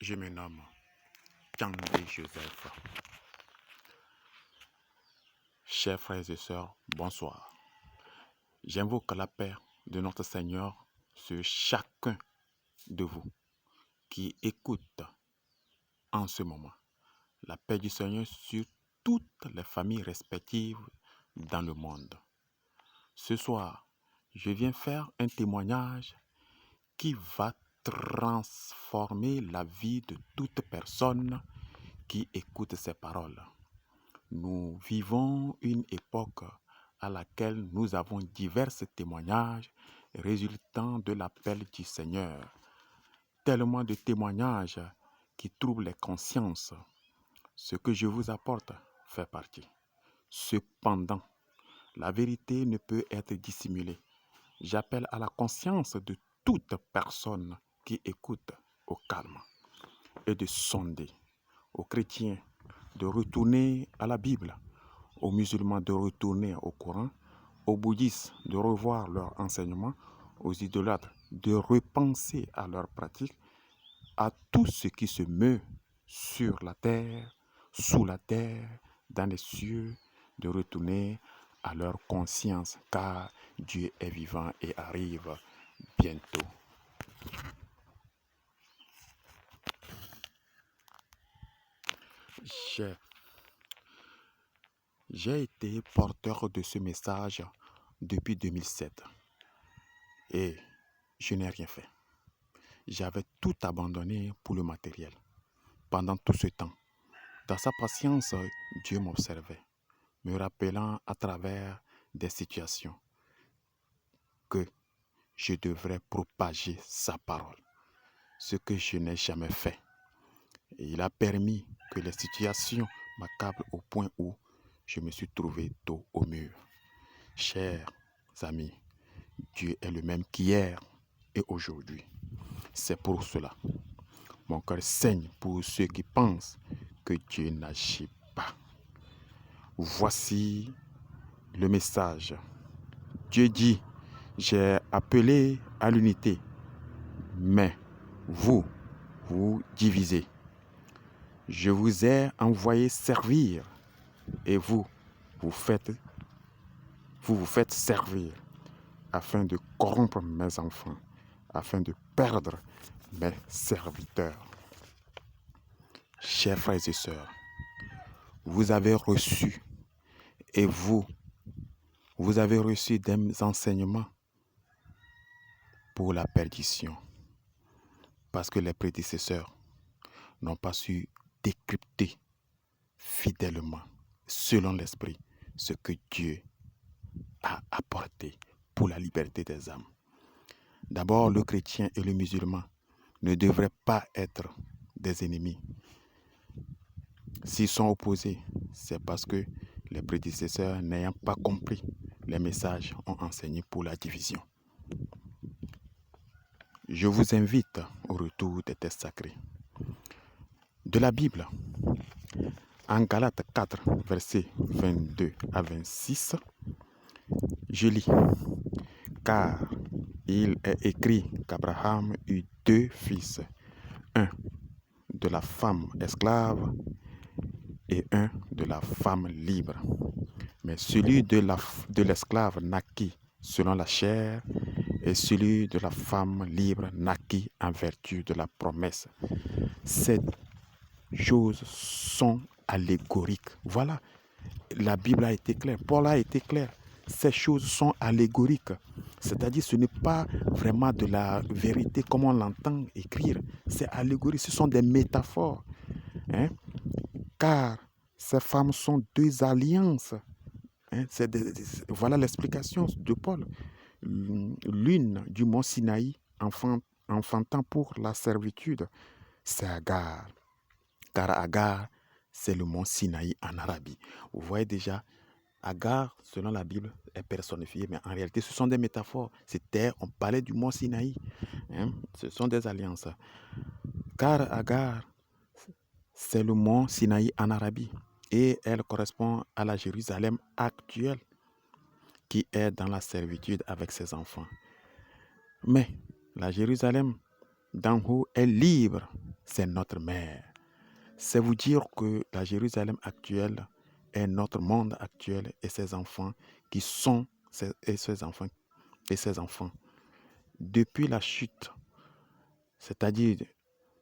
Je me nomme Kandé Joseph. Chers frères et sœurs, bonsoir. J'invoque la paix de notre Seigneur sur chacun de vous qui écoute en ce moment. La paix du Seigneur sur toutes les familles respectives dans le monde. Ce soir, je viens faire un témoignage qui va transformer la vie de toute personne qui écoute ces paroles. Nous vivons une époque à laquelle nous avons divers témoignages résultant de l'appel du Seigneur. Tellement de témoignages qui troublent les consciences. Ce que je vous apporte fait partie. Cependant, la vérité ne peut être dissimulée. J'appelle à la conscience de toute personne qui écoute au calme et de sonder, aux chrétiens de retourner à la Bible, aux musulmans de retourner au Coran, aux bouddhistes de revoir leurs enseignements, aux idolâtres de repenser à leurs pratiques, à tout ce qui se meut sur la terre, sous la terre, dans les cieux, de retourner à leur conscience, car Dieu est vivant et arrive bientôt. J'ai été porteur de ce message depuis 2007 et je n'ai rien fait. J'avais tout abandonné pour le matériel. Pendant tout ce temps, dans sa patience, Dieu m'observait, me rappelant à travers des situations que je devrais propager sa parole, ce que je n'ai jamais fait. Et il a permis que les situations m'accablent au point où je me suis trouvé dos au mur. Chers amis, Dieu est le même qu'hier et aujourd'hui. C'est pour cela. Mon cœur saigne pour ceux qui pensent que Dieu n'agit pas. Voici le message. Dieu dit, j'ai appelé à l'unité, mais vous divisez. Je vous ai envoyé servir et vous vous faites servir afin de corrompre mes enfants, afin de perdre mes serviteurs. Chers frères et sœurs, vous avez reçu et vous avez reçu des enseignements pour la perdition. Parce que les prédécesseurs n'ont pas su décrypter fidèlement, selon l'esprit, ce que Dieu a apporté pour la liberté des âmes. D'abord, le chrétien et le musulman ne devraient pas être des ennemis. S'ils sont opposés, c'est parce que les prédécesseurs, n'ayant pas compris les messages, ont enseigné pour la division. Je vous invite au retour des textes sacrés. De la Bible, en Galates 4, versets 22 à 26, je lis. Car il est écrit qu'Abraham eut 2 fils, un de la femme esclave et un de la femme libre. Mais celui de l'esclave naquit selon la chair et celui de la femme libre naquit en vertu de la promesse. Ces choses sont allégoriques. Voilà, la Bible a été claire, Paul a été clair. Ces choses sont allégoriques. C'est-à-dire ce n'est pas vraiment de la vérité comme on l'entend écrire. C'est allégorique, ce sont des métaphores. Car ces femmes sont 2 alliances. Voilà l'explication de Paul. L'une du mont Sinaï enfantant pour la servitude, c'est Agar. Car Agar, c'est le mont Sinaï en Arabie. Vous voyez déjà, Agar, selon la Bible, est personnifiée, mais en réalité, ce sont des métaphores. On parlait du mont Sinaï. Ce sont des alliances. Car Agar, c'est le mont Sinaï en Arabie. Et elle correspond à la Jérusalem actuelle, qui est dans la servitude avec ses enfants. Mais la Jérusalem d'en haut est libre c'est notre mère. C'est vous dire que la Jérusalem actuelle est notre monde actuel et ses enfants qui sont ses enfants et ses enfants. Depuis la chute, c'est-à-dire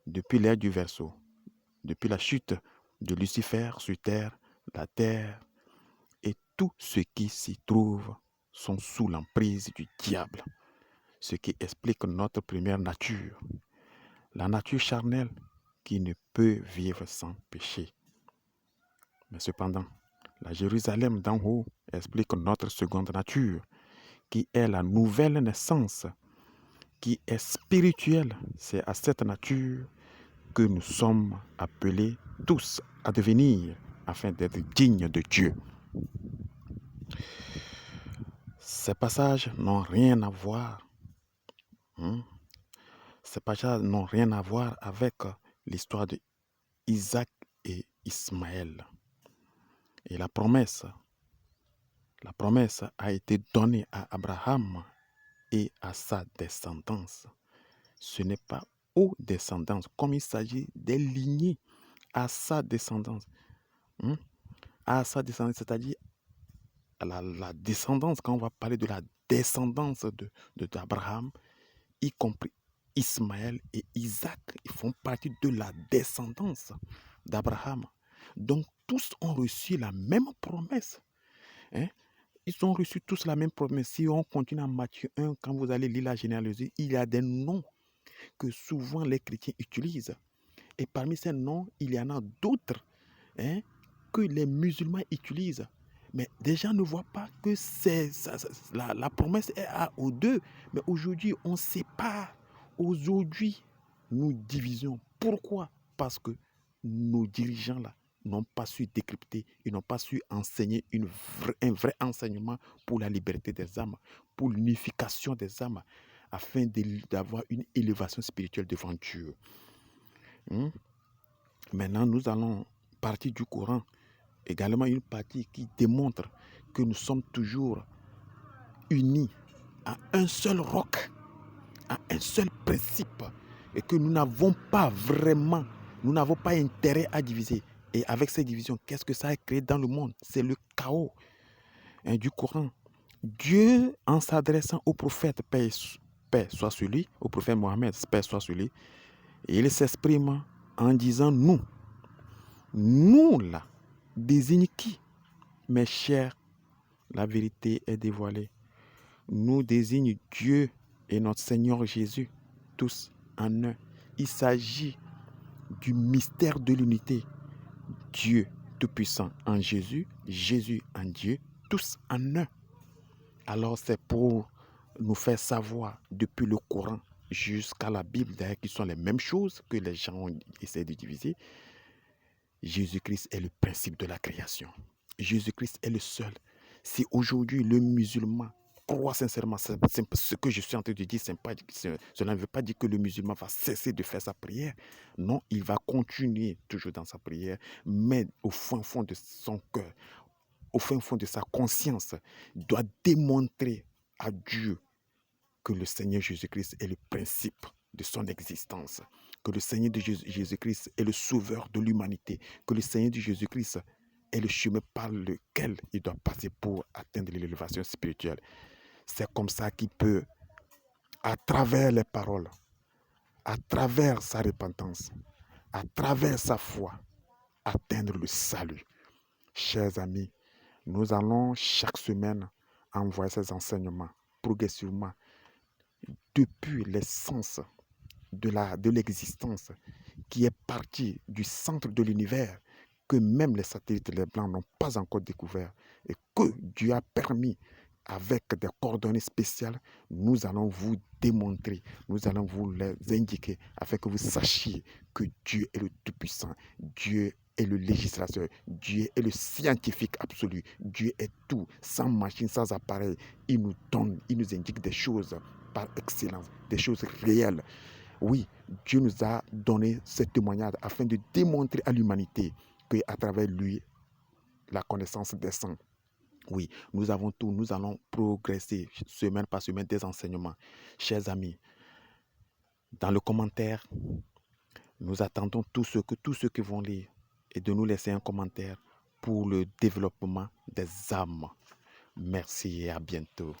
depuis l'ère du Verseau, depuis la chute de Lucifer sur terre, la terre et tout ce qui s'y trouve sont sous l'emprise du diable, ce qui explique notre première nature, la nature charnelle qui ne peut vivre sans péché. Mais cependant, la Jérusalem d'en haut explique notre seconde nature, qui est la nouvelle naissance, qui est spirituelle. C'est à cette nature que nous sommes appelés tous à devenir afin d'être dignes de Dieu. Ces passages n'ont rien à voir. Ces passages n'ont rien à voir avec l'histoire de Isaac et Ismaël. Et la promesse a été donnée à Abraham et à sa descendance. Ce n'est pas aux descendances, comme il s'agit des lignées à sa descendance. À sa descendance, c'est-à-dire la descendance, quand on va parler de la descendance d'Abraham, y compris Ismaël et Isaac, ils font partie de la descendance d'Abraham. Donc, tous ont reçu la même promesse. Ils ont reçu tous la même promesse. Si on continue en Matthieu 1, quand vous allez lire la généalogie, il y a des noms que souvent les chrétiens utilisent. Et parmi ces noms, il y en a d'autres que les musulmans utilisent. Mais des gens ne voient pas que la promesse est aux deux. Mais aujourd'hui, on sépare. Aujourd'hui, nous divisons. Pourquoi? Parce que nos dirigeants-là n'ont pas su décrypter, ils n'ont pas su enseigner un vrai enseignement pour la liberté des âmes, pour l'unification des âmes, afin d'avoir une élévation spirituelle devant Dieu. Maintenant, nous allons partir du Coran, également une partie qui démontre que nous sommes toujours unis à un seul roc, à un seul principe, et que nous n'avons pas intérêt à diviser. Et avec ces divisions, qu'est-ce que ça a créé dans le monde? C'est le chaos du Coran. Dieu, en s'adressant au prophète, paix soit sur lui, au prophète Mohammed, paix soit sur lui, il s'exprime en disant nous. Nous là, désigne qui? Mes chers, la vérité est dévoilée. Nous désigne Dieu et notre Seigneur Jésus, tous en un. Il s'agit du mystère de l'unité. Dieu Tout-Puissant en Jésus, Jésus en Dieu, tous en un. Alors c'est pour nous faire savoir depuis le Coran jusqu'à la Bible, d'ailleurs, qui sont les mêmes choses que les gens essaient de diviser. Jésus-Christ est le principe de la création. Jésus-Christ est le seul. Si aujourd'hui le musulman croit sincèrement, ce que je suis en train de dire, cela ne veut pas dire que le musulman va cesser de faire sa prière. Non, il va continuer toujours dans sa prière, mais au fin fond de son cœur, au fin fond de sa conscience, il doit démontrer à Dieu que le Seigneur Jésus-Christ est le principe de son existence, que le Seigneur de Jésus-Christ est le sauveur de l'humanité, que le Seigneur de Jésus-Christ est le chemin par lequel il doit passer pour atteindre l'élévation spirituelle. C'est comme ça qu'il peut, à travers les paroles, à travers sa repentance, à travers sa foi, atteindre le salut. Chers amis, nous allons chaque semaine envoyer ces enseignements progressivement depuis l'essence de l'existence qui est partie du centre de l'univers que même les satellites les blancs n'ont pas encore découvert et que Dieu a permis avec des coordonnées spéciales, nous allons vous démontrer, nous allons vous les indiquer afin que vous sachiez que Dieu est le Tout-Puissant, Dieu est le législateur, Dieu est le scientifique absolu, Dieu est tout, sans machine, sans appareil. Il nous donne, il nous indique des choses par excellence, des choses réelles. Oui, Dieu nous a donné ce témoignage afin de démontrer à l'humanité qu'à travers lui, la connaissance descend. Oui, nous avons tout, nous allons progresser semaine par semaine des enseignements. Chers amis, dans le commentaire, Nous attendons tous ceux qui vont lire et de nous laisser un commentaire pour le développement des âmes. Merci et à bientôt.